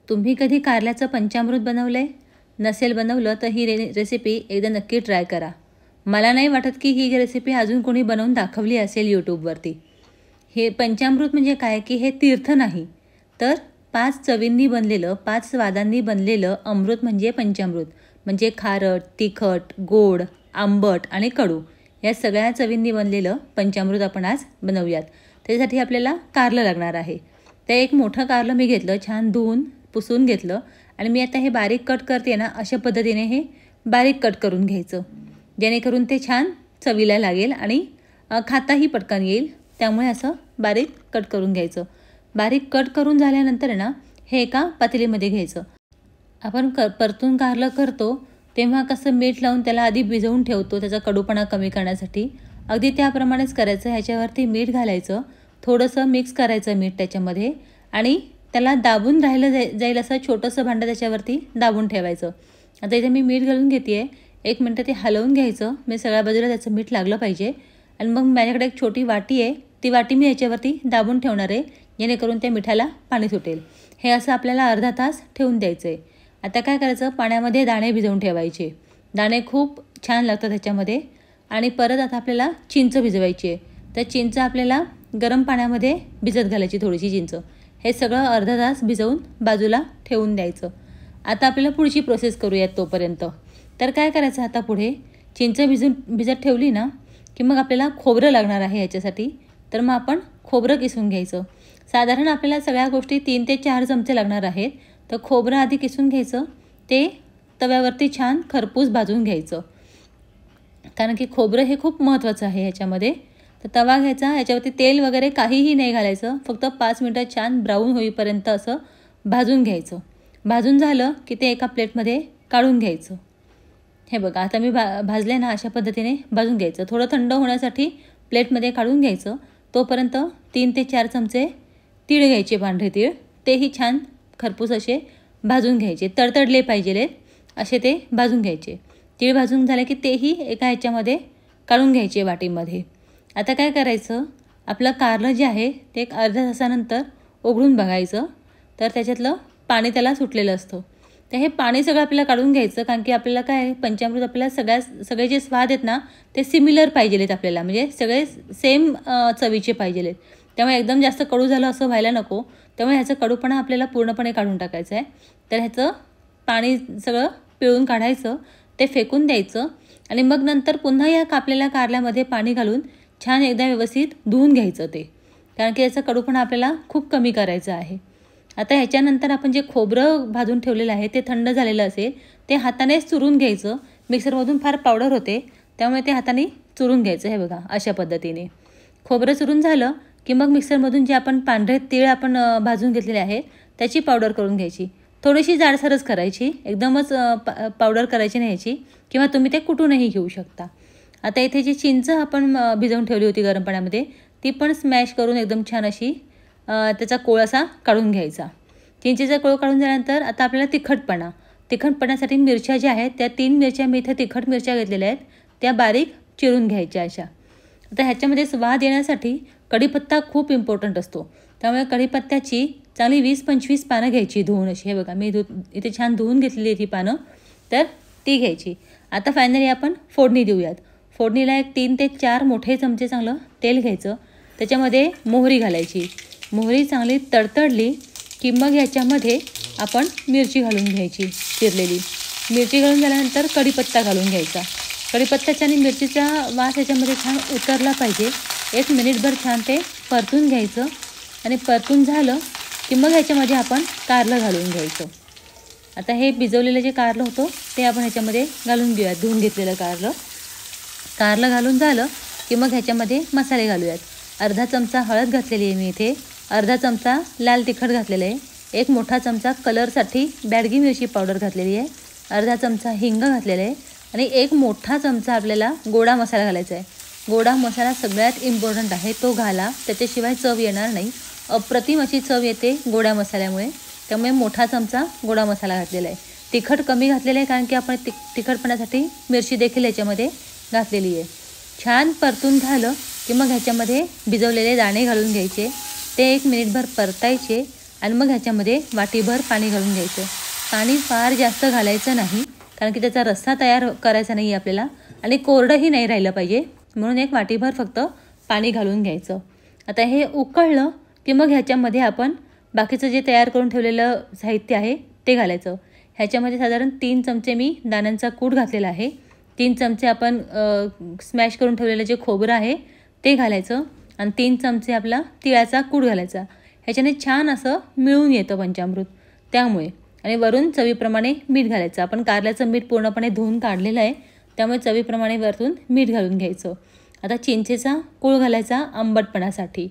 तुम्ही कधी कारल्याचं पंचामृत बनवलंय? नसेल बनवलं तर ही रेसिपी एकदा नक्की ट्राय करा. मला नाही वाटत की ही रेसिपी अजून कोणी बनवून दाखवली असेल यूट्यूबवरती. हे पंचामृत म्हणजे काय की हे तीर्थ नाही, तर 5 चवींनी बनलेलं, 5 स्वादांनी बनलेलं अमृत म्हणजे पंचामृत. म्हणजे खारट, तिखट, गोड, आंबट आणि कडू या सगळ्या चवींनी बनलेलं पंचामृत आपण आज बनवूयात. त्यासाठी आपल्याला कारलं लागणार आहे. ते एक मोठं कारलं मी घेतलं, छान धुवून पुसून घेतलं आणि मी आता हे बारीक कट करते ना, अशा पद्धतीने हे बारीक कट करून घ्यायचं, जेणेकरून ते छान चवीला लागेल आणि खाताही पटकन येईल. त्यामुळे असं बारीक कट करून घ्यायचं. बारीक कट करून झाल्यानंतर ना हे एका पातेलीमध्ये घ्यायचं. आपण परतून कारलं करतो तेव्हा कसं मीठ लावून त्याला आधी भिजवून ठेवतो त्याचा कडूपणा कमी करण्यासाठी, अगदी त्याप्रमाणेच करायचं. ह्याच्यावरती मीठ घालायचं, थोडंसं मिक्स करायचं मीठ त्याच्यामध्ये आणि त्याला दाबून राहिलं जाईल असं छोटंसं भांडं त्याच्यावरती दाबून ठेवायचं. आता इथे मी मीठ घालून घेते आहे. 1 मिनटं ते हलवून घ्यायचं, मी सगळ्या बाजूला त्याचं मीठ लागलं पाहिजे. आणि मग माझ्याकडे एक छोटी वाटी आहे, ती वाटी मी याच्यावरती दाबून ठेवणार आहे, जेणेकरून त्या मिठाला पाणी सुटेल. हे असं आपल्याला अर्धा तास ठेवून द्यायचं आहे. आता काय करायचं, पाण्यामध्ये दाणे भिजवून ठेवायचे. दाणे खूप छान लागतात त्याच्यामध्ये. आणि परत आता आपल्याला चिंच भिजवायची आहे. तर चिंच आपल्याला गरम पाण्यामध्ये भिजत घालायची, थोडीशी चिंच. हे सगळं अर्धा तास भिजवून बाजूला ठेवून द्यायचं. आता आपल्याला पुढची प्रोसेस करूयात तोपर्यंत. तर काय करायचं, आता पुढे चिंच भिजत ठेवली ना की मग आपल्याला खोबरं लागणार आहे याच्यासाठी. तर मग आपण खोबरं किसून घ्यायचं. साधारण आपल्याला सगळ्या गोष्टी 3 ते 4 चमचे लागणार आहेत. तर खोबरं आधी किसून घ्यायचं, ते तव्यावरती छान खरपूस भाजून घ्यायचं, कारण की खोबरं हे खूप महत्त्वाचं आहे ह्याच्यामध्ये. तर तवा घ्यायचा, याच्यावरती तेल वगैरे काहीही नाही घालायचं, फक्त 5 मिनटं छान ब्राऊन होईपर्यंत असं भाजून घ्यायचं. भाजून झालं की ते एका प्लेटमध्ये काढून घ्यायचं. हे बघा, आता मी भाजले ना, अशा पद्धतीने भाजून घ्यायचं. थोडं थंड होण्यासाठी प्लेटमध्ये काढून घ्यायचं. तोपर्यंत 3 ते 4 चमचे तीळ घ्यायचे, पांढरे तीळ. तेही छान खरपूस असे भाजून घ्यायचे, तडतडले पाहिजेत असे ते भाजून घ्यायचे. तीळ भाजून झाले की तेही एका ह्याच्यामध्ये काढून घ्यायचे वाटीमध्ये. आता काय करायचं, आपलं कारलं जे आहे ते एक अर्ध्या तासानंतर उघडून बघायचं. तर त्याच्यातलं पाणी त्याला सुटलेलं असतं. तर हे पाणी सगळं आपल्याला काढून घ्यायचं, कारण की आपल्याला काय पंचामृत आपल्याला सगळे जे स्वाद आहेत ना ते सिमिलर पाहिजेत आपल्याला, म्हणजे सगळे सेम चवीचे पाहिजेत. त्यामुळे एकदम जास्त कडू झालं असं व्हायला नको. त्यामुळे ह्याचं कडूपणा आपल्याला पूर्णपणे काढून टाकायचं आहे. तर ह्याचं पाणी सगळं पिळून काढायचं, ते फेकून द्यायचं आणि मग नंतर पुन्हा या कापलेल्या कारल्यामध्ये पाणी घालून छान एकदा व्यवस्थित धुवून घ्यायचं ते, कारण की याचा कडूपणा आपल्याला खूप कमी करायचा आहे. आता ह्याच्यानंतर आपण जे खोबरं भाजून ठेवलेलं आहे ते थंड झालेलं असेल, ते हातानेच चुरून घ्यायचं. मिक्सरमधून फार पावडर होते, त्यामुळे ते हाताने चुरून घ्यायचं. हे बघा, अशा पद्धतीने खोबरं चुरून झालं की मग मिक्सरमधून जे आपण पांढरे तीळ आपण भाजून घेतलेले आहेत त्याची पावडर करून घ्यायची. थोडीशी जाडसरच करायची, एकदमच पावडर करायची नाही याची, किंवा तुम्ही ते कुटूनही घेऊ शकता. आता इथे जी चिंच आपण भिजवून ठेवली होती गरम पाण्यामध्ये, ती पण स्मॅश करून एकदम छान अशी त्याचा कोळ असा काढून घ्यायचा. चिंचेचा कोळ काढून झाल्यानंतर आता आपल्याला तिखटपणासाठी मिरच्या ज्या आहेत त्या 3 मिरच्या मी इथे तिखट मिरच्या घेतलेल्या आहेत, त्या बारीक चिरून घ्यायच्या अशा. आता ह्याच्यामध्ये स्वाद येण्यासाठी कढीपत्ता खूप इम्पॉर्टंट असतो. त्यामुळे कढीपत्त्याची चांगली 20-25 पानं घ्यायची धुवून अशी. हे बघा, मी इथे छान धुवून घेतलेली आहे ती पानं, तर ती घ्यायची. आता फायनली आपण फोडणी देऊयात. फोडणीला एक 3 ते 4 मोठे चमचे चांगलं तेल घ्यायचं. त्याच्यामध्ये मोहरी घालायची. मोहरी चांगली तडतडली की मग ह्याच्यामध्ये आपण मिरची घालून घ्यायची, चिरलेली मिरची घालून झाल्यानंतर कढीपत्ता घालून घ्यायचा. कढीपत्त्याचा आणि मिरचीचा वास याच्यामध्ये छान उतरला पाहिजे. 1 मिनिटभर छान ते परतून घ्यायचं आणि परतून झालं की मग ह्याच्यामध्ये आपण कारलं घालून घ्यायचं. आता हे भिजवलेलं जे कारलं होतं ते आपण ह्याच्यामध्ये घालून घेऊयात. धुवून घेतलेलं कारलं घालून झालं की मग ह्याच्यामध्ये मसाले घालूयात. अर्धा चमचा हळद घातलेली आहे मी इथे, अर्धा चमचा लाल तिखट घातलेलं आहे, 1 मोठा चमचा कलरसाठी बॅडगी मिरची पावडर घातलेली आहे, अर्धा चमचा हिंग घातलेला आहे आणि 1 मोठा चमचा आपल्याला गोडा मसाला घालायचा आहे. गोडा मसाला सगळ्यात इम्पॉर्टंट आहे, तो घाला, त्याच्याशिवाय चव येणार नाही. अप्रतिम अशी चव येते गोड्या मसाल्यामुळे. त्यामुळे मोठा चमचा गोडा मसाला घातलेला आहे. तिखट कमी घातलेलं आहे, कारण की आपण तिखटपणासाठी मिरची देखील याच्यामध्ये घातलेली आहे. छान परतून झालं की मग ह्याच्यामध्ये भिजवलेले दाणे घालून घ्यायचे. ते 1 मिनिटभर परतायचे आणि मग ह्याच्यामध्ये वाटीभर पाणी घालून घ्यायचं. पाणी फार जास्त घालायचं नाही, कारण की त्याचा रस्सा तयार करायचा नाही आपल्याला आणि कोरडंही नाही राहिलं पाहिजे, म्हणून एक वाटीभर फक्त पाणी घालून घ्यायचं. आता हे उकळलं की मग ह्याच्यामध्ये आपण बाकीचं जे तयार करून ठेवलेलं साहित्य आहे ते घालायचं. ह्याच्यामध्ये साधारण 3 चमचे मी दाण्यांचा कूट घातलेला आहे. 3 चमचे आपण स्मॅश करून ठेवलेलं जे खोबरं आहे ते घालायचं आणि 3 चमचे आपला तिळाचा कूट घालायचा. ह्याच्याने छान असं मिळून येतं पंचामृत त्यामुळे. आणि वरून चवीप्रमाणे मीठ घालायचं. आपण कारल्याचं मीठ पूर्णपणे धुवून काढलेलं आहे, त्यामुळे चवीप्रमाणे वरून मीठ घालून घ्यायचं. आता चिंचेचा गूळ घालायचा आंबटपणासाठी.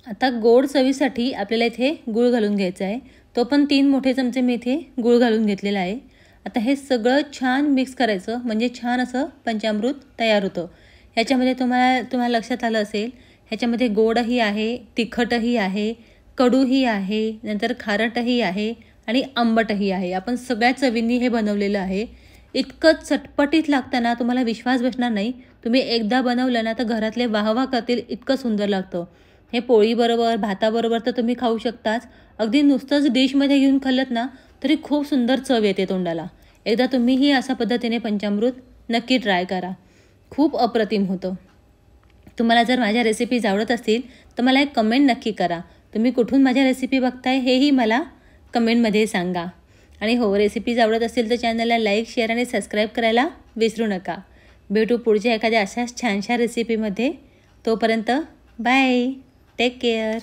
आता गोड चवीसाठी आपल्याला इथे गूळ घालून घ्यायचा आहे. तो पण 3 मोठे चमचे मी इथे गूळ घालून घेतलेला आहे. आता हे सगळं छान मिक्स करायचं, म्हणजे छान असं पंचामृत तयार होतं. ह्याच्यामध्ये तुम्हाला लक्षात आलं असेल, ह्याच्यामध्ये गोडही आहे, तिखटही आहे, कडूही आहे, नंतर खारटही आहे आणि आंबटही आहे. आपण सगळ्या चवींनी हे बनवलेलं आहे. इतकं चटपटीत लागतं ना, तुम्हाला विश्वास बसणार नाही. तुम्ही एकदा बनवलं ना तर घरातले वाहवा करतील, इतकं सुंदर लागतं. हे पोळीबरोबर, भाताबरोबर तर तुम्ही खाऊ शकताच. अगदी नुसतंच डिशमध्ये घेऊन खाल्लत ना तरी खूप सुंदर चव येते तोंडाला. एकदा तुम्हीही अशा पद्धतीने पंचामृत नक्की ट्राय करा, खूप अप्रतिम होतं. तुम्हाला जर माझ्या रेसिपीज आवडत असतील तर मला एक कमेंट नक्की करा. तुम्ही कुठून माझ्या रेसिपी बघताय हेही मला कमेंटमध्ये सांगा. आणि हो, रेसिपीज आवडत असतील तर चॅनलला लाईक, शेअर आणि सबस्क्राईब करायला विसरू नका. भेटू पुढच्या एखाद्या अशाच छानशा रेसिपीमध्ये. तोपर्यंत बाय, टेक केअर.